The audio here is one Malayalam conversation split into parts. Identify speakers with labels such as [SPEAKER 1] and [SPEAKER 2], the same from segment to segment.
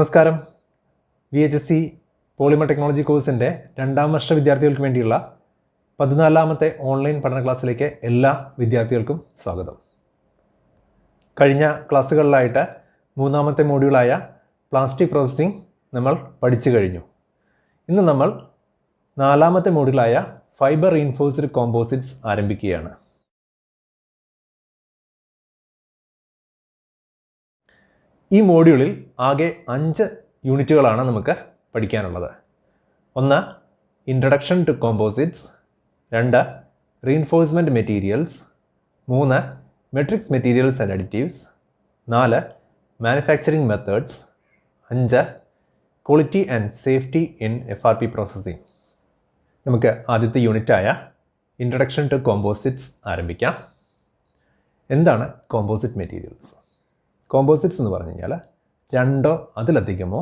[SPEAKER 1] നമസ്കാരം. VHSC പോളിമർ ടെക്നോളജി കോഴ്സിൻ്റെ 2ാം വർഷ വിദ്യാർത്ഥികൾക്ക് വേണ്ടിയുള്ള 14ാമത്തെ ഓൺലൈൻ പഠന ക്ലാസ്സിലേക്ക് എല്ലാ വിദ്യാർത്ഥികൾക്കും സ്വാഗതം. കഴിഞ്ഞ ക്ലാസ്സുകളിലായിട്ട് 3ാമത്തെ മോഡ്യൂളായ പ്ലാസ്റ്റിക് പ്രോസസ്സിംഗ് നമ്മൾ പഠിച്ചു കഴിഞ്ഞു. ഇന്ന് നമ്മൾ 4ാമത്തെ മോഡ്യൂളായ ഫൈബർ റീഇൻഫോഴ്സ്ഡ് കോമ്പോസിറ്റ്സ് ആരംഭിക്കുകയാണ്. ഈ മോഡ്യൂളിൽ ആകെ 5 യൂണിറ്റുകളാണ് നമുക്ക് പഠിക്കാനുള്ളത്. 1 introduction to composites, 2 reinforcement materials, 3 matrix materials and additives, 4 manufacturing methods, 5 quality and safety in FRP processing. നമുക്ക് ആദ്യത്തെ യൂണിറ്റായ ഇൻട്രഡക്ഷൻ ടു കോമ്പോസിറ്റ്സ് ആരംഭിക്കാം. എന്താണ് കോമ്പോസിറ്റ് മെറ്റീരിയൽസ്? കോമ്പോസിറ്റ്സ് എന്ന് പറഞ്ഞു കഴിഞ്ഞാൽ 2 അതിലധികമോ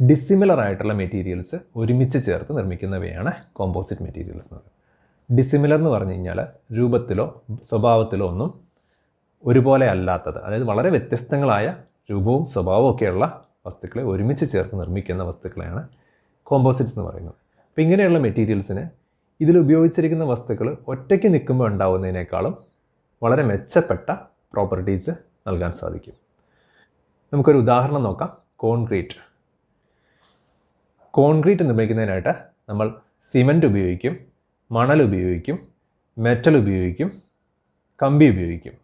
[SPEAKER 1] ഡിസിമിലർ ആയിട്ടുള്ള മെറ്റീരിയൽസ് ഒരുമിച്ച് ചേർത്ത് നിർമ്മിക്കുന്നവയാണ് കോമ്പോസിറ്റ് മെറ്റീരിയൽസ് എന്ന് പറയുന്നത്. ഡിസിമിലർ എന്ന് പറഞ്ഞു കഴിഞ്ഞാൽ രൂപത്തിലോ സ്വഭാവത്തിലോ ഒന്നും ഒരുപോലെ അല്ലാത്തത്, അതായത് വളരെ വ്യത്യസ്തങ്ങളായ രൂപവും സ്വഭാവവും ഒക്കെയുള്ള വസ്തുക്കളെ ഒരുമിച്ച് ചേർത്ത് നിർമ്മിക്കുന്ന വസ്തുക്കളെയാണ് കോമ്പോസിറ്റ്സ് എന്ന് പറയുന്നത്. അപ്പോൾ ഇങ്ങനെയുള്ള മെറ്റീരിയൽസിന് ഇതിൽ ഉപയോഗിച്ചിരിക്കുന്ന വസ്തുക്കൾ ഒറ്റയ്ക്ക് നിൽക്കുമ്പോൾ ഉണ്ടാവുന്നതിനേക്കാളും വളരെ മെച്ചപ്പെട്ട പ്രോപ്പർട്ടീസ് നൽകാൻ സാധിക്കും. നമുക്കൊരു ഉദാഹരണം നോക്കാം. കോൺക്രീറ്റ് നിർമ്മിക്കുന്നതിനായിട്ട് നമ്മൾ സിമൻറ്റ് ഉപയോഗിക്കും, മണൽ ഉപയോഗിക്കും, മെറ്റൽ ഉപയോഗിക്കും, കമ്പി ഉപയോഗിക്കും.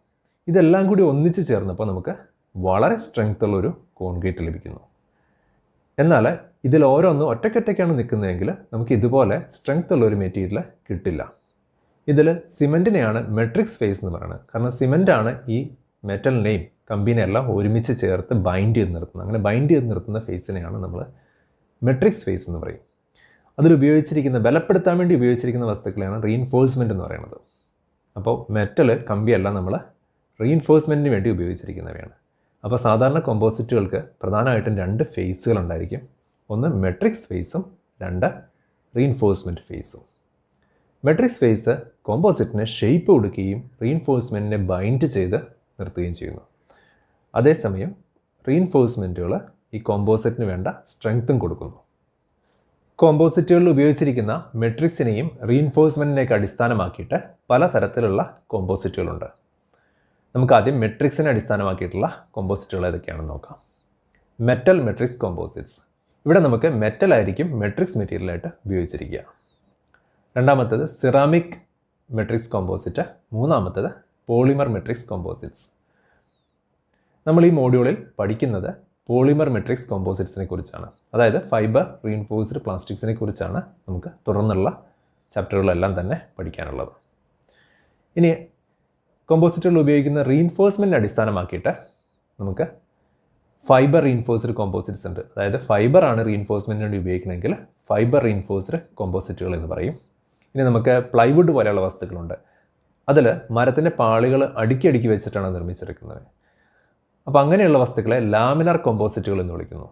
[SPEAKER 1] ഇതെല്ലാം കൂടി ഒന്നിച്ച് ചേർന്നപ്പോൾ നമുക്ക് വളരെ സ്ട്രെങ്ത് ഉള്ളൊരു കോൺക്രീറ്റ് ലഭിക്കുന്നു. എന്നാൽ ഇതിൽ ഓരോന്നും ഒറ്റയ്ക്കൊറ്റയ്ക്കാണ് നിൽക്കുന്നതെങ്കിൽ നമുക്ക് ഇതുപോലെ സ്ട്രെങ്ത് ഉള്ളൊരു മെറ്റീരിയൽ കിട്ടില്ല. ഇതിൽ സിമൻറ്റിനെയാണ് മെട്രിക്സ് ഫേസ് എന്ന് പറയുന്നത്. കാരണം സിമൻറ്റാണ് ഈ മെറ്റലിനെയും കമ്പിനെയും എല്ലാം ഒരുമിച്ച് ചേർത്ത് ബൈൻഡ് ചെയ്ത് നിർത്തുന്നത്. അങ്ങനെ ബൈൻഡ് ചെയ്ത് നിർത്തുന്ന ഫേസിനെയാണ് നമ്മൾ മെട്രിക്സ് ഫേസ് എന്ന് പറയും. അതിലുപയോഗിച്ചിരിക്കുന്ന ബലപ്പെടുത്താൻ വേണ്ടി ഉപയോഗിച്ചിരിക്കുന്ന വസ്തുക്കളെയാണ് റീഇൻഫോഴ്സ്മെൻറ്റ് എന്ന് പറയുന്നത്. അപ്പോൾ മെറ്റൽ കമ്പിയെല്ലാം നമ്മൾ റീഇൻഫോഴ്സ്മെൻറ്റിന് വേണ്ടി ഉപയോഗിച്ചിരിക്കുന്നവയാണ്. അപ്പോൾ സാധാരണ കോമ്പോസിറ്റുകൾക്ക് പ്രധാനമായിട്ടും 2 ഫേസുകൾ ഉണ്ടായിരിക്കും. ഒന്ന് മെട്രിക്സ് ഫേസും 2 റീഇൻഫോഴ്സ്മെൻറ്റ് ഫേസും. മെട്രിക്സ് ഫേസ് കോമ്പോസിറ്റിന് ഷേപ്പ് കൊടുക്കുകയും റീഇൻഫോഴ്സ്മെൻറ്റിനെ ബൈൻഡ് ചെയ്ത് നിർത്തുകയും ചെയ്യുന്നു. അതേസമയം റീഇൻഫോഴ്സ്മെൻറ്റുകൾ ഈ കോമ്പോസിറ്റിന് വേണ്ട സ്ട്രെങ്ത്തും കൊടുക്കുന്നു. കോമ്പോസിറ്റുകളിൽ ഉപയോഗിച്ചിരിക്കുന്ന മെട്രിക്സിനെയും റീഇൻഫോഴ്സ്മെൻറ്റിനെയൊക്കെ അടിസ്ഥാനമാക്കിയിട്ട് പലതരത്തിലുള്ള കോമ്പോസിറ്റുകളുണ്ട്. നമുക്ക് ആദ്യം മെട്രിക്സിനെ അടിസ്ഥാനമാക്കിയിട്ടുള്ള കോമ്പോസിറ്റുകൾ ഏതൊക്കെയാണെന്ന് നോക്കാം. Metal matrix composites. ഇവിടെ നമുക്ക് മെറ്റൽ ആയിരിക്കും മെട്രിക്സ് മെറ്റീരിയലായിട്ട് ഉപയോഗിച്ചിരിക്കുക. രണ്ടാമത്തേത് സിറാമിക് മെട്രിക്സ് കോമ്പോസിറ്റ്. മൂന്നാമത്തേത് പോളിമർ മെട്രിക്സ് കോമ്പോസിറ്റ്സ്. നമ്മൾ ഈ മോഡ്യൂളിൽ പഠിക്കുന്നത് പോളിമർ മെട്രിക്സ് കോമ്പോസിറ്റ്സിനെ കുറിച്ചാണ്. അതായത് ഫൈബർ റീഇൻഫോഴ്സ്ഡ് പ്ലാസ്റ്റിക്സിനെ കുറിച്ചാണ് നമുക്ക് തുടർന്നുള്ള ചാപ്റ്ററുകളെല്ലാം തന്നെ പഠിക്കാനുള്ളത്. ഇനി കോമ്പോസിറ്റുകൾ ഉപയോഗിക്കുന്ന റീഇൻഫോഴ്സ്മെൻറ്റിനെ അടിസ്ഥാനമാക്കിയിട്ട് നമുക്ക് ഫൈബർ റീഇൻഫോഴ്സ്ഡ് കോമ്പോസിറ്റ്സ് ഉണ്ട്. അതായത് ഫൈബറാണ് റീഇൻഫോഴ്സ്മെൻറ്റിന് വേണ്ടി ഉപയോഗിക്കണമെങ്കിൽ ഫൈബർ റീഇൻഫോഴ്സ്ഡ് കോമ്പോസിറ്റുകൾ എന്ന് പറയും. ഇനി നമുക്ക് പ്ലൈവുഡ് പോലെയുള്ള വസ്തുക്കളുണ്ട്. അതിൽ മരത്തിൻ്റെ പാളികൾ അടുക്കി വെച്ചിട്ടാണ് നിർമ്മിച്ചെടുക്കുന്നത്. അപ്പോൾ അങ്ങനെയുള്ള വസ്തുക്കളെ ലാമിനാർ കോമ്പോസിറ്റുകൾ എന്ന് വിളിക്കുന്നു.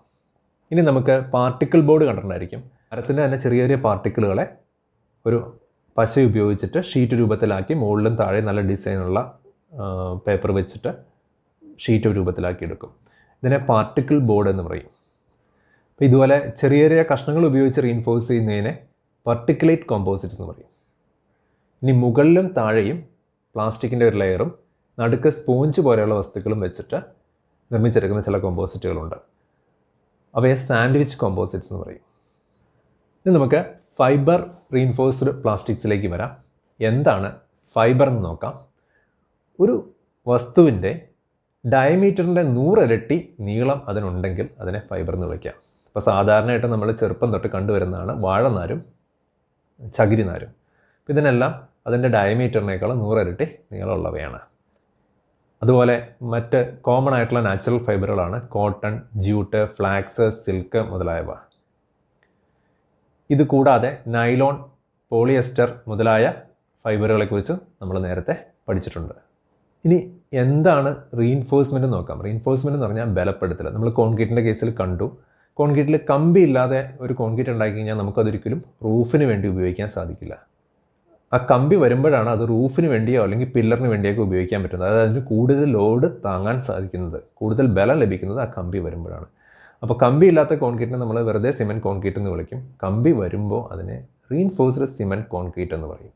[SPEAKER 1] ഇനി നമുക്ക് പാർട്ടിക്കിൾ ബോർഡ് കണ്ടിട്ടുണ്ടായിരിക്കും. മരത്തിൻ്റെ തന്നെ ചെറിയ ചെറിയ പാർട്ടിക്കിളുകളെ ഒരു പശ ഉപയോഗിച്ചിട്ട് ഷീറ്റ് രൂപത്തിലാക്കി മുകളിലും താഴെ നല്ല ഡിസൈനുള്ള പേപ്പർ വെച്ചിട്ട് ഷീറ്റ് രൂപത്തിലാക്കി എടുക്കും. ഇതിനെ പാർട്ടിക്കിൾ ബോർഡ് എന്ന് പറയും. അപ്പോൾ ഇതുപോലെ ചെറിയ ചെറിയ കഷ്ണങ്ങൾ ഉപയോഗിച്ച് റീഇൻഫോഴ്സ് ചെയ്യുന്നതിനെ പാർട്ടിക്കുലേറ്റ് കോമ്പോസിറ്റ്സ് എന്ന് പറയും. ഇനി മുകളിലും താഴെയും പ്ലാസ്റ്റിക്കിൻ്റെ ഒരു ലെയറും നടുക്ക് സ്പോഞ്ച് പോലെയുള്ള വസ്തുക്കളും വെച്ചിട്ട് നിർമ്മിച്ചെടുക്കുന്ന ചില കോമ്പോസിറ്റുകളുണ്ട്. അവയെ സാൻഡ്വിച്ച് കോമ്പോസിറ്റ്സ് എന്ന് പറയും. ഇനി നമുക്ക് ഫൈബർ റീഇൻഫോഴ്സ്ഡ് പ്ലാസ്റ്റിക്സിലേക്ക് വരാം. എന്താണ് ഫൈബർ എന്ന് നോക്കാം. ഒരു വസ്തുവിൻ്റെ ഡയമീറ്ററിൻ്റെ 100 ഇരട്ടി നീളം അതിനുണ്ടെങ്കിൽ അതിനെ ഫൈബർ എന്ന് വിളിക്കാം. അപ്പോൾ സാധാരണയായിട്ട് നമ്മൾ ചെറുപ്പം തൊട്ട് കണ്ടുവരുന്നതാണ് വാഴനാരും ചകിരിനാരും. അപ്പോൾ ഇതിനെല്ലാം അതിൻ്റെ ഡയമീറ്ററിനേക്കാളും 100 ഇരട്ടി നീളമുള്ളവയാണ്. അതുപോലെ മറ്റ് കോമൺ ആയിട്ടുള്ള നാച്ചുറൽ ഫൈബറുകളാണ് കോട്ടൺ, ജ്യൂട്ട്, ഫ്ലാക്സ്, സിൽക്ക് മുതലായവ. ഇത് കൂടാതെ നൈലോൺ, പോളിയസ്റ്റർ മുതലായ ഫൈബറുകളെക്കുറിച്ച് നമ്മൾ നേരത്തെ പഠിച്ചിട്ടുണ്ട്. ഇനി എന്താണ് റീഇൻഫോഴ്സ്മെൻറ്റ് നോക്കാം. റീഇൻഫോഴ്സ്മെൻറ്റ് എന്ന് പറഞ്ഞാൽ ബലപ്പെടുത്തൽ. നമ്മൾ കോൺക്രീറ്റിൻ്റെ കേസിൽ കണ്ടു. കോൺക്രീറ്റിൽ കമ്പി ഇല്ലാതെ ഒരു കോൺക്രീറ്റ് ഉണ്ടാക്കി കഴിഞ്ഞാൽ നമുക്കതൊരിക്കലും റൂഫിന് വേണ്ടി ഉപയോഗിക്കാൻ സാധിക്കില്ല. ആ കമ്പി വരുമ്പോഴാണ് അത് റൂഫിന് വേണ്ടിയോ അല്ലെങ്കിൽ പില്ലറിന് വേണ്ടിയൊക്കെ ഉപയോഗിക്കാൻ പറ്റുന്നത്. അതായത് അതിന് കൂടുതൽ ലോഡ് താങ്ങാൻ സാധിക്കുന്നത്, കൂടുതൽ ബലം ലഭിക്കുന്നത് ആ കമ്പി വരുമ്പോഴാണ്. അപ്പോൾ കമ്പി ഇല്ലാത്ത കോൺക്രീറ്റിനെ നമ്മൾ വെറുതെ സിമെൻറ്റ് കോൺക്രീറ്റ് എന്ന് വിളിക്കും. കമ്പി വരുമ്പോൾ അതിനെ റീഇൻഫോഴ്സ്ഡ് സിമെൻറ്റ് കോൺക്രീറ്റ് എന്ന് പറയും.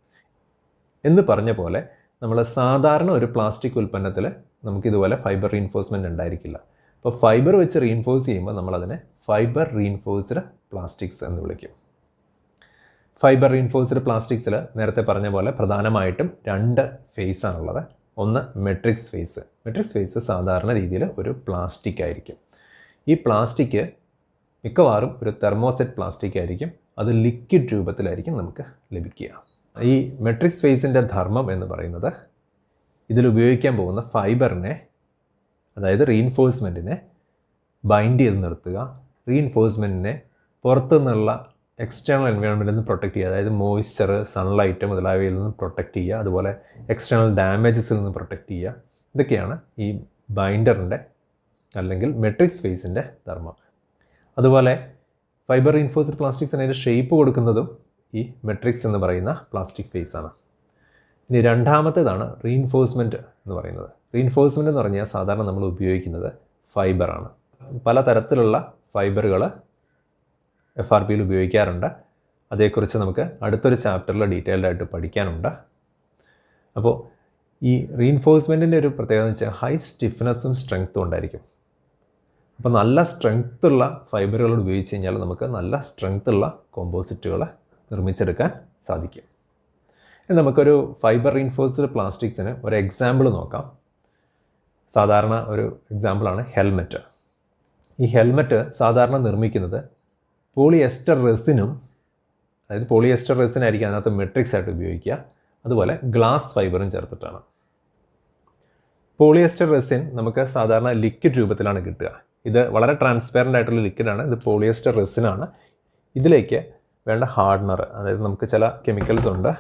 [SPEAKER 1] എന്ന് പറഞ്ഞ പോലെ നമ്മൾ സാധാരണ ഒരു പ്ലാസ്റ്റിക് ഉൽപ്പന്നത്തിൽ നമുക്കിതുപോലെ ഫൈബർ റീഇൻഫോഴ്സ്മെൻറ്റ് ഉണ്ടായിരിക്കില്ല. അപ്പോൾ ഫൈബർ വെച്ച് റീഇൻഫോഴ്സ് ചെയ്യുമ്പോൾ നമ്മളതിനെ ഫൈബർ റീഇൻഫോഴ്സ്ഡ് പ്ലാസ്റ്റിക്സ് എന്ന് വിളിക്കും. ഫൈബർ റീഇൻഫോഴ്സ്ഡ് പ്ലാസ്റ്റിക്സിൽ നേരത്തെ പറഞ്ഞ പോലെ പ്രധാനമായിട്ടും 2 ഫേസാണുള്ളത്. ഒന്ന് മെട്രിക്സ് ഫേസ്. മെട്രിക്സ് ഫേസ് സാധാരണ രീതിയിൽ ഒരു പ്ലാസ്റ്റിക് ആയിരിക്കും. ഈ പ്ലാസ്റ്റിക് മിക്കവാറും ഒരു തെർമോസെറ്റ് പ്ലാസ്റ്റിക് ആയിരിക്കും. അത് ലിക്വിഡ് രൂപത്തിലായിരിക്കും നമുക്ക് ലഭിക്കുക. ഈ മെട്രിക്സ് ഫേസിൻ്റെ ധർമ്മം എന്ന് പറയുന്നത് ഇതിലുപയോഗിക്കാൻ പോകുന്ന ഫൈബറിനെ, അതായത് റീഇൻഫോഴ്സ്മെൻറ്റിനെ ബൈൻഡ് ചെയ്ത് നിർത്തുക, റീഇൻഫോഴ്സ്മെൻറ്റിനെ പുറത്തുനിന്നുള്ള എക്സ്റ്റേണൽ എൻവയോൺമെൻറ്റിൽ നിന്ന് പ്രൊട്ടക്റ്റ് ചെയ്യുക, അതായത് മോയ്സ്ചർ, സൺലൈറ്റ് മുതലായവയിൽ നിന്ന് പ്രൊട്ടക്റ്റ് ചെയ്യുക, അതുപോലെ എക്സ്റ്റേണൽ ഡാമേജസിൽ നിന്ന് പ്രൊട്ടക്റ്റ് ചെയ്യുക. ഇതൊക്കെയാണ് ഈ ബൈൻഡറിൻ്റെ അല്ലെങ്കിൽ മെട്രിക്സ് ഫേസിൻ്റെ ധർമ്മം. അതുപോലെ ഫൈബർ റീഇൻഫോഴ്സ്ഡ് പ്ലാസ്റ്റിക്സിന് അതിൻ്റെ ഷേപ്പ് കൊടുക്കുന്നതും ഈ മെട്രിക്സ് എന്ന് പറയുന്ന പ്ലാസ്റ്റിക് ഫേസാണ്. ഇനി രണ്ടാമത്തേതാണ് റീഇൻഫോഴ്സ്മെൻറ്റ് എന്ന് പറയുന്നത്. റീഇൻഫോഴ്സ്മെൻറ്റ് എന്ന് പറഞ്ഞാൽ സാധാരണ നമ്മൾ ഉപയോഗിക്കുന്നത് ഫൈബറാണ്. പല തരത്തിലുള്ള ഫൈബറുകൾ FRPയിൽ ഉപയോഗിക്കാറുണ്ട്. അതേക്കുറിച്ച് നമുക്ക് അടുത്തൊരു ചാപ്റ്ററിൽ ഡീറ്റെയിൽഡ് ആയിട്ട് പഠിക്കാനുണ്ട്. അപ്പോൾ ഈ റീഇൻഫോഴ്സ്മെൻറ്റിൻ്റെ ഒരു പ്രത്യേകത എന്ന് വെച്ചാൽ ഹൈ സ്റ്റിഫ്നെസ്സും സ്ട്രെങ്ത്തും ഉണ്ടായിരിക്കും. അപ്പോൾ നല്ല സ്ട്രെങ്ത്തുള്ള ഫൈബറുകൾ ഉപയോഗിച്ച് കഴിഞ്ഞാൽ നമുക്ക് നല്ല സ്ട്രെങ്ത്തുള്ള കോമ്പോസിറ്റുകൾ നിർമ്മിച്ചെടുക്കാൻ സാധിക്കും. ഇനി നമുക്കൊരു ഫൈബർ റീഇൻഫോഴ്സ്ഡ് പ്ലാസ്റ്റിക്സിന് ഒരു എക്സാമ്പിൾ നോക്കാം. സാധാരണ ഒരു എക്സാമ്പിളാണ് ഹെൽമെറ്റ്. ഈ ഹെൽമെറ്റ് സാധാരണ നിർമ്മിക്കുന്നത് പോളിയെസ്റ്റർ റെസിനും, അതായത് പോളിയെസ്റ്റർ റെസിനായിരിക്കും അതിനകത്ത് മെട്രിക്സ് ആയിട്ട് ഉപയോഗിക്കുക, അതുപോലെ ഗ്ലാസ് ഫൈബറും ചേർത്തിട്ടാണ്. പോളിയെസ്റ്റർ റെസിൻ നമുക്ക് സാധാരണ ലിക്വിഡ് രൂപത്തിലാണ് കിട്ടുക. ഇത് വളരെ ട്രാൻസ്പെറൻ്റ് ആയിട്ടുള്ള ലിക്വിഡാണ്. ഇത് പോളിയെസ്റ്റർ റെസിനാണ്. ഇതിലേക്ക് വേണ്ട ഹാർഡ്നർ, അതായത് നമുക്ക് ചില കെമിക്കൽസ് ഉണ്ട്,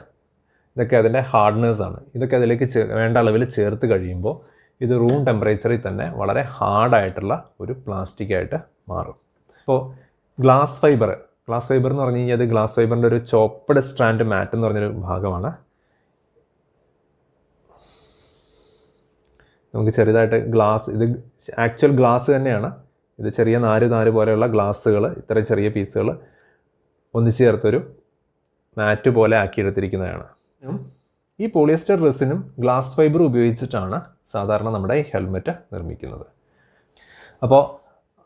[SPEAKER 1] ഇതൊക്കെ അതിൻ്റെ ഹാർഡ്നേഴ്സാണ്. ഇതൊക്കെ അതിലേക്ക് വേണ്ട അളവിൽ ചേർത്ത് കഴിയുമ്പോൾ ഇത് റൂം ടെമ്പറേച്ചറിൽ തന്നെ വളരെ ഹാർഡായിട്ടുള്ള ഒരു പ്ലാസ്റ്റിക് ആയിട്ട് മാറും. അപ്പോൾ ഗ്ലാസ് ഫൈബർ എന്ന് പറഞ്ഞു കഴിഞ്ഞാൽ അത് ഗ്ലാസ് ഫൈബറിൻ്റെ ഒരു ചോപ്പഡ് സ്ട്രാൻഡ് മാറ്റ് എന്ന് പറഞ്ഞൊരു ഭാഗമാണ്. നമുക്ക് ചെറുതായിട്ട് ഗ്ലാസ്, ഇത് ആക്ച്വൽ ഗ്ലാസ് തന്നെയാണ്. ഇത് ചെറിയ നാര് പോലെയുള്ള ഗ്ലാസ്സുകൾ, ഇത്ര ചെറിയ പീസുകൾ ഒന്നിച്ച് ചേർത്തൊരു മാറ്റ് പോലെ ആക്കിയെടുത്തിരിക്കുന്നതാണ്. ഈ പോളിയെസ്റ്റർ റെസിനും ഗ്ലാസ് ഫൈബറും ഉപയോഗിച്ചിട്ടാണ് സാധാരണ നമ്മുടെ ഈ ഹെൽമെറ്റ് നിർമ്മിക്കുന്നത്. അപ്പോൾ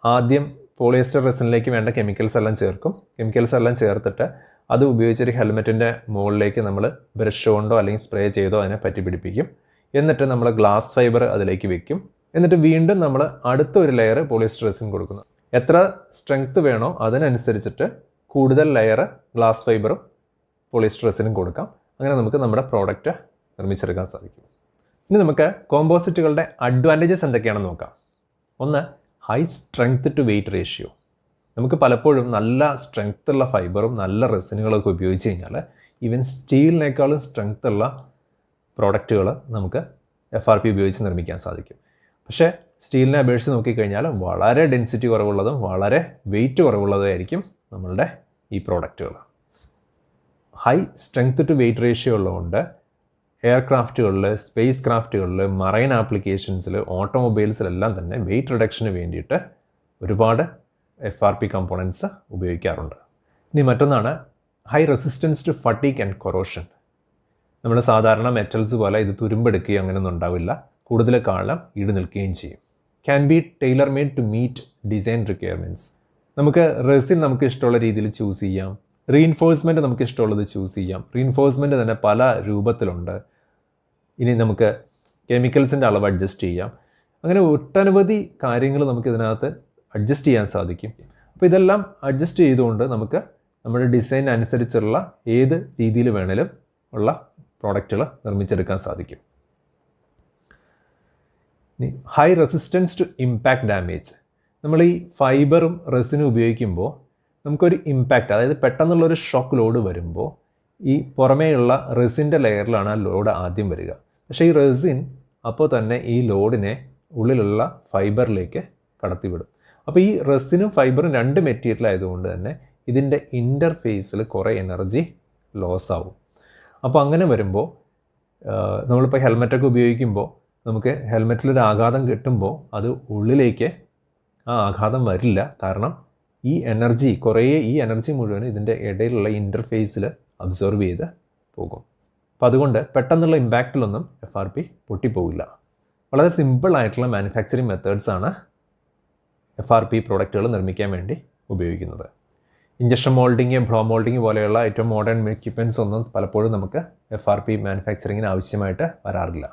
[SPEAKER 1] ആദ്യം പോളിയെസ്റ്റർ റെസിനിലേക്ക് വേണ്ട കെമിക്കൽസ് എല്ലാം ചേർക്കും. കെമിക്കൽസ് എല്ലാം ചേർത്തിട്ട് അത് ഉപയോഗിച്ചൊരു ഹെൽമെറ്റിൻ്റെ മുകളിലേക്ക് നമ്മൾ ബ്രഷ് കൊണ്ടോ അല്ലെങ്കിൽ സ്പ്രേ ചെയ്തോ അതിനെ പറ്റി പിടിപ്പിക്കും. എന്നിട്ട് നമ്മൾ ഗ്ലാസ് ഫൈബർ അതിലേക്ക് വെക്കും. എന്നിട്ട് വീണ്ടും നമ്മൾ അടുത്ത ഒരു ലെയർ പോളിയെസ്റ്റർ റെസിൻ കൊടുക്കുന്നു. എത്ര സ്ട്രെങ്ത് വേണോ അതിനനുസരിച്ചിട്ട് കൂടുതൽ ലെയർ ഗ്ലാസ് ഫൈബറും പോളിയെസ്റ്റർ റെസിനും കൊടുക്കാം. അങ്ങനെ നമുക്ക് നമ്മുടെ പ്രോഡക്റ്റ് നിർമ്മിച്ചെടുക്കാൻ സാധിക്കും. ഇനി നമുക്ക് കോമ്പോസിറ്റുകളുടെ അഡ്വാൻറ്റേജസ് എന്തൊക്കെയാണെന്ന് നോക്കാം. ഒന്ന്, high strength to weight ratio. നമുക്ക് പലപ്പോഴും നല്ല സ്ട്രെങ്ത് ഉള്ള ഫൈബറും നല്ല റെസിനുകളൊക്കെ ഉപയോഗിച്ച് കഴിഞ്ഞാൽ ഈവൻ സ്റ്റീലിനേക്കാളും സ്ട്രെങ്ത് ഉള്ള പ്രോഡക്റ്റുകൾ നമുക്ക് FRP ഉപയോഗിച്ച് നിർമ്മിക്കാൻ സാധിക്കും. പക്ഷേ സ്റ്റീലിനെ അപേക്ഷിച്ച് നോക്കിക്കഴിഞ്ഞാൽ വളരെ ഡെൻസിറ്റി കുറവുള്ളതും വളരെ വെയിറ്റ് കുറവുള്ളതായിരിക്കും നമ്മളുടെ ഈ പ്രോഡക്റ്റുകൾ. High strength to weight ratio ഉള്ളതുകൊണ്ട് എയർക്രാഫ്റ്റുകളിൽ, സ്പേസ് ക്രാഫ്റ്റുകളിൽ, മറൈൻ ആപ്ലിക്കേഷൻസിൽ, ഓട്ടോമൊബൈൽസിലെല്ലാം തന്നെ വെയിറ്റ് റിഡക്ഷന് വേണ്ടിയിട്ട് ഒരുപാട് FRP കമ്പോണൻസ് ഉപയോഗിക്കാറുണ്ട്. ഇനി മറ്റൊന്നാണ് high resistance to fatigue and corrosion. നമ്മൾ സാധാരണ മെറ്റൽസ് പോലെ ഇത് തുരുമ്പെടുക്കുകയോ അങ്ങനെയൊന്നും ഉണ്ടാവില്ല. കൂടുതൽ കാലം ഈട് നിൽക്കുകയും ചെയ്യും. Can be tailor made to meet design requirements. നമുക്ക് റെസിൻ നമുക്ക് ഇഷ്ടമുള്ള രീതിയിൽ ചൂസ് ചെയ്യാം. റീഇൻഫോഴ്സ്മെൻറ്റ് നമുക്ക് ഇഷ്ടമുള്ളത് ചൂസ് ചെയ്യാം. റീഇൻഫോഴ്സ്മെൻറ്റ് തന്നെ പല രൂപത്തിലുണ്ട്. ഇനി നമുക്ക് കെമിക്കൽസിൻ്റെ അളവ് അഡ്ജസ്റ്റ് ചെയ്യാം. അങ്ങനെ ഒട്ടനവധി കാര്യങ്ങൾ നമുക്ക് ഇതിനകത്ത് അഡ്ജസ്റ്റ് ചെയ്യാൻ സാധിക്കും. അപ്പോൾ ഇതെല്ലാം അഡ്ജസ്റ്റ് ചെയ്തുകൊണ്ട് നമുക്ക് നമ്മുടെ ഡിസൈൻ അനുസരിച്ചുള്ള ഏത് രീതിയിൽ വേണേലും ഉള്ള പ്രോഡക്റ്റുകൾ നിർമ്മിച്ചെടുക്കാൻ സാധിക്കും. High resistance to impact damage. നമ്മൾ ഈ ഫൈബറും റെസിനും ഉപയോഗിക്കുമ്പോൾ നമുക്കൊരു ഇമ്പാക്റ്റ്, അതായത് പെട്ടെന്നുള്ളൊരു ഷോക്ക് ലോഡ് വരുമ്പോൾ ഈ പുറമേയുള്ള റെസിൻ്റെ ലെയറിലാണ് ആ ലോഡ് ആദ്യം വരിക. പക്ഷേ ഈ റെസിൻ അപ്പോൾ തന്നെ ഈ ലോഡിനെ ഉള്ളിലുള്ള ഫൈബറിലേക്ക് കടത്തിവിടും. അപ്പോൾ ഈ റെസിനും ഫൈബറും രണ്ട് മെറ്റീരിയൽ ആയതുകൊണ്ട് തന്നെ ഇതിൻ്റെ ഇൻ്റർഫേസിൽ കുറേ എനർജി ലോസ് ആവും. അപ്പോൾ അങ്ങനെ വരുമ്പോൾ നമ്മളിപ്പോൾ ഹെൽമെറ്റൊക്കെ ഉപയോഗിക്കുമ്പോൾ നമുക്ക് ഹെൽമെറ്റിലൊരു ആഘാതം കിട്ടുമ്പോൾ അത് ഉള്ളിലേക്ക് ആ ആഘാതം വരില്ല. കാരണം ഈ എനർജി മുഴുവൻ ഇതിൻ്റെ ഇടയിലുള്ള ഇൻ്റർഫേസിൽ അബ്സോർബ് ചെയ്ത് പോകും. അപ്പോൾ അതുകൊണ്ട് പെട്ടെന്നുള്ള ഇമ്പാക്റ്റിലൊന്നും FRP പൊട്ടിപ്പോവില്ല. വളരെ സിമ്പിളായിട്ടുള്ള മാനുഫാക്ചറിങ് മെത്തേഡ്സാണ് FRP പ്രോഡക്റ്റുകൾ നിർമ്മിക്കാൻ വേണ്ടി ഉപയോഗിക്കുന്നത്. ഇഞ്ചക്ഷൻ മോൾഡിങ്, ബ്ലോ മോൾഡിങ് പോലെയുള്ള ഏറ്റവും മോഡേൺ എക്യുപ്മെൻറ്റ്സ് ഒന്നും പലപ്പോഴും നമുക്ക് FRP മാനുഫാക്ചറിങ്ങിന് ആവശ്യമായിട്ട് വരാറില്ല.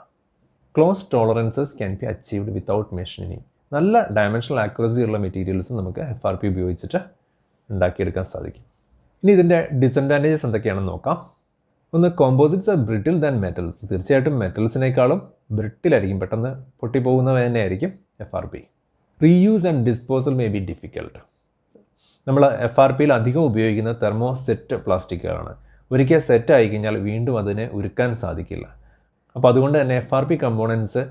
[SPEAKER 1] Close tolerances can be achieved without machining. നല്ല ഡയമെൻഷണൽ ആക്യുറസി ഉള്ള മെറ്റീരിയൽസ് നമുക്ക് FRP ഉപയോഗിച്ചിട്ട് ഉണ്ടാക്കിയെടുക്കാൻ സാധിക്കും. ഇനി ഇതിൻ്റെ ഡിസഡ്വാൻറ്റേജസ് എന്തൊക്കെയാണെന്ന് നോക്കാം. ഒന്ന്, composites are brittle than metals. തീർച്ചയായിട്ടും മെറ്റൽസിനേക്കാളും ബ്രിട്ടിലായിരിക്കും, പെട്ടെന്ന് പൊട്ടിപ്പോകുന്നവ തന്നെയായിരിക്കും FRP. Reuse and disposal may be difficult. നമ്മൾ FRPയിൽ അധികം ഉപയോഗിക്കുന്ന തെർമോസെറ്റ് പ്ലാസ്റ്റിക്കുകളാണ്. ഒരിക്കൽ സെറ്റ് ആയി കഴിഞ്ഞാൽ വീണ്ടും അതിനെ ഉരുക്കാൻ സാധിക്കില്ല. അപ്പോൾ അതുകൊണ്ട് തന്നെ FRP കമ്പോണൻസ്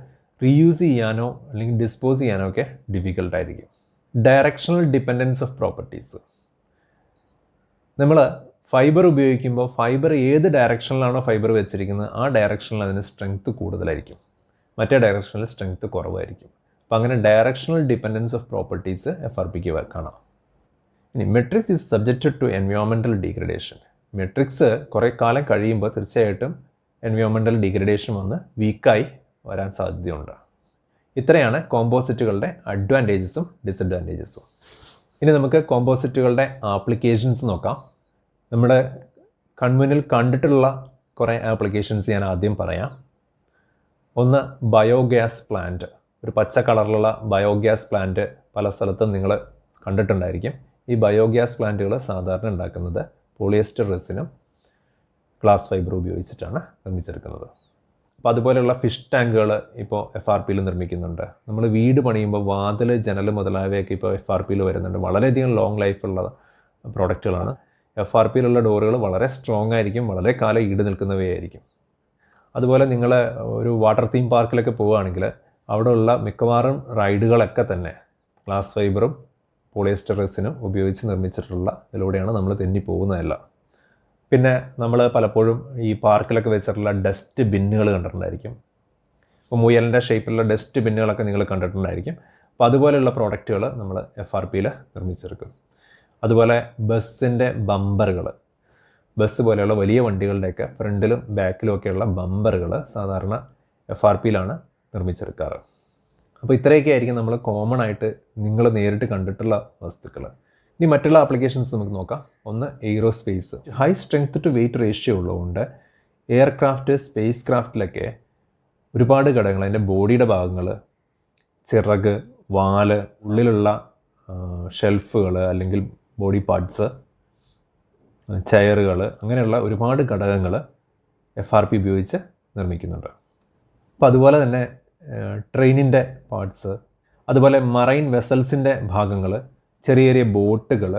[SPEAKER 1] റീയൂസ് ചെയ്യാനോ അല്ലെങ്കിൽ ഡിസ്പോസ് ചെയ്യാനോ ഒക്കെ ഡിഫിക്കൽട്ടായിരിക്കും. Directional dependence of properties. നമ്മൾ ഫൈബർ ഉപയോഗിക്കുമ്പോൾ ഫൈബർ ഏത് ഡയറക്ഷനിലാണോ ഫൈബർ വെച്ചിരിക്കുന്നത് ആ ഡയറക്ഷനിൽ അതിന് സ്ട്രെങ്ത്ത് കൂടുതലായിരിക്കും, മറ്റേ ഡയറക്ഷനിൽ സ്ട്രെങ്ത്ത് കുറവായിരിക്കും. അപ്പോൾ അങ്ങനെ ഡയറക്ഷണൽ ഡിപ്പെൻഡൻസ് ഓഫ് പ്രോപ്പർട്ടീസ് FRPക്ക് കാണാം. ഇനി matrix is subjected to environmental degradation. Matrix കുറേ കാലം കഴിയുമ്പോൾ തീർച്ചയായിട്ടും എൻവയോൺമെൻറ്റൽ ഡീഗ്രഡേഷൻ വന്ന് വീക്കായി വരാൻ സാധ്യതയുണ്ട്. ഇത്രയാണ് കോമ്പോസിറ്റുകളുടെ അഡ്വാൻറ്റേജസും ഡിസഡ്വാൻറ്റേജസും. ഇനി നമുക്ക് കോമ്പോസിറ്റുകളുടെ ആപ്ലിക്കേഷൻസ് നോക്കാം. നമ്മുടെ കൺമുന്നിൽ കണ്ടിട്ടുള്ള കുറേ ആപ്ലിക്കേഷൻസ് ഞാൻ ആദ്യം പറയാം. ഒന്ന്, ബയോഗ്യാസ് പ്ലാന്റ്. ഒരു പച്ച കളറിലുള്ള ബയോഗ്യാസ് പ്ലാന്റ് പല സ്ഥലത്തും നിങ്ങൾ കണ്ടിട്ടുണ്ടായിരിക്കും. ഈ ബയോഗ്യാസ് പ്ലാന്റുകൾ സാധാരണ ഉണ്ടാക്കുന്നത് പോളിയസ്റ്റർ റെസിനും ഗ്ലാസ് ഫൈബർ ഉപയോഗിച്ചിട്ടാണ് നിർമ്മിച്ചെടുക്കുന്നത്. അപ്പോൾ അതുപോലെയുള്ള ഫിഷ് ടാങ്കുകൾ ഇപ്പോൾ FRPയിൽ നിർമ്മിക്കുന്നുണ്ട്. നമ്മൾ വീട് പണിയുമ്പോൾ വാതിൽ, ജനൽ മുതലായവയൊക്കെ ഇപ്പോൾ FRPയിൽ വരുന്നുണ്ട്. വളരെയധികം ലോങ് ലൈഫുള്ള പ്രോഡക്റ്റുകളാണ്. FRPയിലുള്ള ഡോറുകൾ വളരെ സ്ട്രോങ് ആയിരിക്കും, വളരെ കാലം ഈട് നിൽക്കുന്നവയായിരിക്കും. അതുപോലെ നിങ്ങൾ ഒരു വാട്ടർ തീം പാർക്കിലൊക്കെ പോവുകയാണെങ്കിൽ അവിടെയുള്ള മിക്കവാറും റൈഡുകളൊക്കെ തന്നെ ഗ്ലാസ് ഫൈബറും പോളിയസ്റ്റർ റെസിനും ഉപയോഗിച്ച് നിർമ്മിച്ചിട്ടുള്ള ഇതിലൂടെയാണ് നമ്മൾ തെന്നി പോകുന്നതല്ല. പിന്നെ നമ്മൾ പലപ്പോഴും ഈ പാർക്കിലൊക്കെ വെച്ചിട്ടുള്ള ഡസ്റ്റ് ബിന്നുകൾ കണ്ടിട്ടുണ്ടായിരിക്കും. ഇപ്പോൾ മുയലിൻ്റെ ഷേപ്പിലുള്ള ഡസ്റ്റ് ബിന്നുകളൊക്കെ നിങ്ങൾ കണ്ടിട്ടുണ്ടായിരിക്കും. അപ്പോൾ അതുപോലെയുള്ള പ്രോഡക്റ്റുകൾ നമ്മൾ FRPയിൽ നിർമ്മിച്ചെടുക്കും. അതുപോലെ ബസ്സിൻ്റെ ബമ്പറുകൾ, ബസ് പോലെയുള്ള വലിയ വണ്ടികളുടെയൊക്കെ ഫ്രണ്ടിലും ബാക്കിലും ഒക്കെയുള്ള ബമ്പറുകൾ സാധാരണ FRPയിലാണ് നിർമ്മിച്ചെടുക്കാറ്. അപ്പോൾ ഇത്രയൊക്കെ ആയിരിക്കും നമ്മൾ കോമൺ ആയിട്ട് നിങ്ങൾ നേരിട്ട് കണ്ടിട്ടുള്ള വസ്തുക്കൾ. ഇനി മറ്റുള്ള ആപ്ലിക്കേഷൻസ് നമുക്ക് നോക്കാം. ഒന്ന്, aerospace. High strength to weight ratio ഉള്ളതുകൊണ്ട് എയർക്രാഫ്റ്റ്, സ്പേസ് ക്രാഫ്റ്റിലൊക്കെ ഒരുപാട് ഘടകങ്ങൾ, അതിൻ്റെ ബോഡിയുടെ ഭാഗങ്ങൾ, ചിറക്, വാല്, ഉള്ളിലുള്ള ഷെൽഫുകൾ അല്ലെങ്കിൽ ബോഡി പാർട്സ്, ചെയറുകൾ, അങ്ങനെയുള്ള ഒരുപാട് ഘടകങ്ങൾ FRP ഉപയോഗിച്ച് നിർമ്മിക്കുന്നുണ്ട്. അപ്പോൾ അതുപോലെ തന്നെ ട്രെയിനിൻ്റെ പാർട്സ്, അതുപോലെ മറൈൻ വെസൽസിൻ്റെ ഭാഗങ്ങൾ, ചെറിയ ചെറിയ ബോട്ടുകൾ,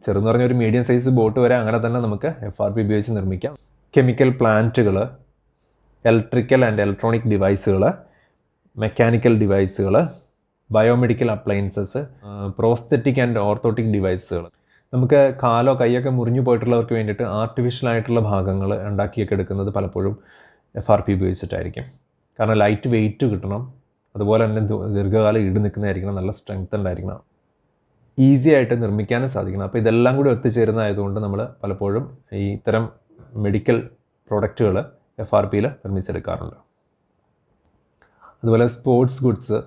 [SPEAKER 1] ചെറുന്ന് പറഞ്ഞൊരു മീഡിയം സൈസ് ബോട്ട് വരെ അങ്ങനെ തന്നെ നമുക്ക് FRP ഉപയോഗിച്ച് നിർമ്മിക്കാം. കെമിക്കൽ പ്ലാന്റുകൾ, ഇലക്ട്രിക്കൽ ആൻഡ് ഇലക്ട്രോണിക് ഡിവൈസുകൾ, മെക്കാനിക്കൽ ഡിവൈസുകൾ, biomedical appliances, prosthetic and orthotic ഡിവൈസുകൾ. നമുക്ക് കാലോ കൈയൊക്കെ മുറിഞ്ഞു പോയിട്ടുള്ളവർക്ക് വേണ്ടിയിട്ട് ആർട്ടിഫിഷ്യലായിട്ടുള്ള ഭാഗങ്ങൾ ഉണ്ടാക്കിയൊക്കെ എടുക്കുന്നത് പലപ്പോഴും FRP ഉപയോഗിച്ചിട്ടായിരിക്കും. കാരണം ലൈറ്റ് വെയിറ്റ് കിട്ടണം, അതുപോലെ തന്നെ ദീർഘകാലം ഈട് നിൽക്കുന്നതായിരിക്കണം, നല്ല സ്ട്രെങ്ത് ഉണ്ടായിരിക്കണം, ഈസി ആയിട്ട് നിർമ്മിക്കാനും സാധിക്കണം. അപ്പോൾ ഇതെല്ലാം കൂടി ഒത്തുചേരുന്നതായതുകൊണ്ട് നമ്മൾ പലപ്പോഴും ഈ ഇത്തരം മെഡിക്കൽ പ്രോഡക്റ്റുകൾ FRPയിൽ നിർമ്മിച്ചെടുക്കാറുണ്ട്. അതുപോലെ സ്പോർട്സ് ഗുഡ്സ്,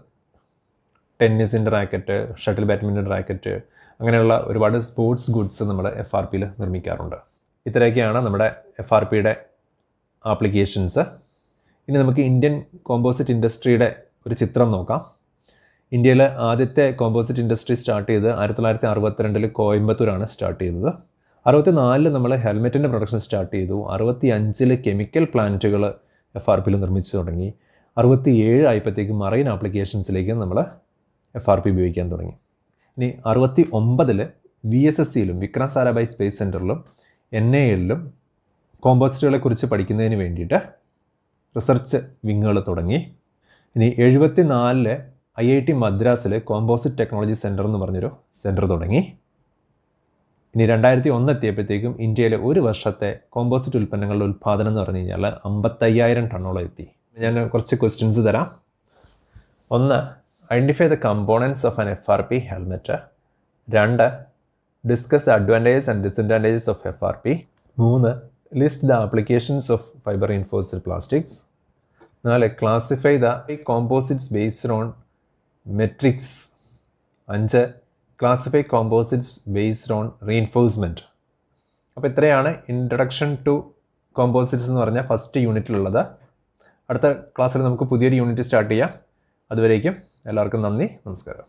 [SPEAKER 1] ടെന്നീസിൻ്റെ റാക്കറ്റ്, ഷട്ടിൽ ബാഡ്മിൻ്റൺ റാക്കറ്റ്, അങ്ങനെയുള്ള ഒരുപാട് സ്പോർട്സ് ഗുഡ്സ് നമ്മൾ FRPയിൽ നിർമ്മിക്കാറുണ്ട്. ഇത്രയൊക്കെയാണ് നമ്മുടെ FRPയുടെ ആപ്ലിക്കേഷൻസ്. ഇനി നമുക്ക് ഇന്ത്യൻ കോമ്പോസിറ്റ് ഇൻഡസ്ട്രിയുടെ ഒരു ചിത്രം നോക്കാം. ഇന്ത്യയിൽ ആദ്യത്തെ കോമ്പോസിറ്റ് ഇൻഡസ്ട്രി സ്റ്റാർട്ട് ചെയ്ത് 1962 കോയമ്പത്തൂരാണ് സ്റ്റാർട്ട് ചെയ്തത്. 64 നമ്മൾ ഹെൽമെറ്റിൻ്റെ പ്രൊഡക്ഷൻ സ്റ്റാർട്ട് ചെയ്തു. 65 കെമിക്കൽ പ്ലാന്റുകൾ FRPയിൽ നിർമ്മിച്ചു തുടങ്ങി. 67 ആയപ്പോഴത്തേക്കും മറൈൻ ആപ്ലിക്കേഷൻസിലേക്ക് നമ്മൾ FRP ഉപയോഗിക്കാൻ തുടങ്ങി. ഇനി 69 VSSCയിലും വിക്രം സാരാഭായ് സ്പേസ് സെൻറ്ററിലും NALലും കോമ്പോസിറ്റുകളെ കുറിച്ച് പഠിക്കുന്നതിന് വേണ്ടിയിട്ട് റിസർച്ച് വിങ്ങുകൾ തുടങ്ങി. ഇനി 74 IIT മദ്രാസിൽ കോമ്പോസിറ്റ് ടെക്നോളജി സെൻറ്റർ എന്ന് പറഞ്ഞൊരു സെൻറ്റർ തുടങ്ങി. ഇനി 2001 എത്തിയപ്പോഴത്തേക്കും ഇന്ത്യയിലെ ഒരു വർഷത്തെ കോമ്പോസിറ്റ് ഉൽപ്പന്നങ്ങളുടെ ഉൽപ്പാദനം എന്ന് പറഞ്ഞു കഴിഞ്ഞാൽ 55,000 ടണ്ണോളം എത്തി. ഞാൻ കുറച്ച് ക്വസ്റ്റ്യൻസ് തരാം. ഒന്ന്, identify the components of an FRP helmet. 2. Discuss the advantages and disadvantages of FRP. 3. List the applications of fibre reinforced plastics. 4. Classify the composites based on matrix. 5. Classify composites based on reinforcement. അപ്പോൾ ഇത്രയാണ് ഇൻട്രൊഡക്ഷൻ ടു കോമ്പോസിറ്റ്സ് എന്ന് പറഞ്ഞാൽ ഫസ്റ്റ് യൂണിറ്റിലുള്ളത്. അടുത്ത ക്ലാസ്സിൽ നമുക്ക് പുതിയൊരു യൂണിറ്റ് സ്റ്റാർട്ട് ചെയ്യാം. അതുവരേക്കും എല്ലാവർക്കും നന്ദി, നമസ്കാരം.